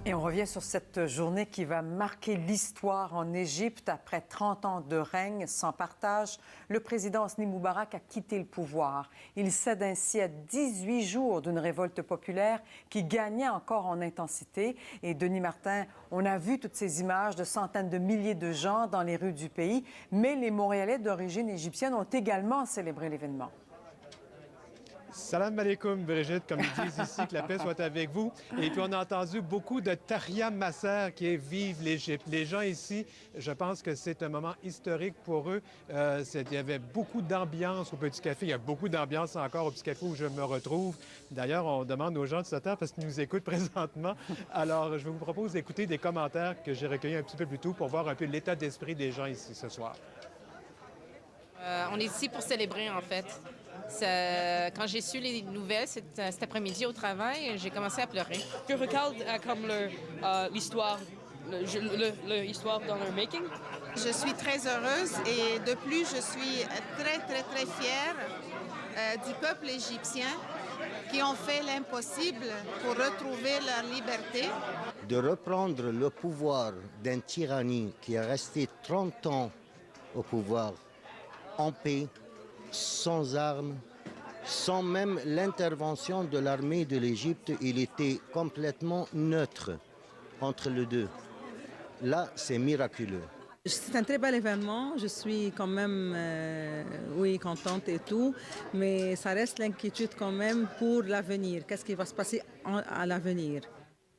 Et on revient sur cette journée qui va marquer l'histoire en Égypte. Après 30 ans de règne sans partage, le président Hosni Moubarak a quitté le pouvoir. Il cède ainsi à 18 jours d'une révolte populaire qui gagnait encore en intensité. Et Denis Martin, on a vu toutes ces images de centaines de milliers de gens dans les rues du pays, mais les Montréalais d'origine égyptienne ont également célébré l'événement. Salam alaikum, Brigitte, comme ils disent ici, que la paix soit avec vous. Et puis, on a entendu beaucoup de Tahia Masser qui est Vive l'Égypte. Les gens ici, je pense que c'est un moment historique pour eux. Il y avait beaucoup d'ambiance au Petit Café. Il y a beaucoup d'ambiance encore au Petit Café où je me retrouve. D'ailleurs, on demande aux gens de se taire parce qu'ils nous écoutent présentement. Alors, je vous propose d'écouter des commentaires que j'ai recueillis un petit peu plus tôt pour voir un peu l'état d'esprit des gens ici ce soir. On est ici pour célébrer, en fait. Quand j'ai su les nouvelles cet après-midi au travail, j'ai commencé à pleurer. Je regarde comme l'histoire, l'histoire dans leur making. Je suis très heureuse et de plus, je suis très fière du peuple égyptien qui ont fait l'impossible pour retrouver leur liberté. De reprendre le pouvoir d'une tyrannie qui est restée 30 ans au pouvoir, en paix, sans armes, sans même l'intervention de l'armée de l'Égypte. Il était complètement neutre entre les deux. Là, c'est miraculeux. C'est un très bel événement. Je suis quand même, contente et tout, mais ça reste l'inquiétude quand même pour l'avenir. Qu'est-ce qui va se passer à l'avenir?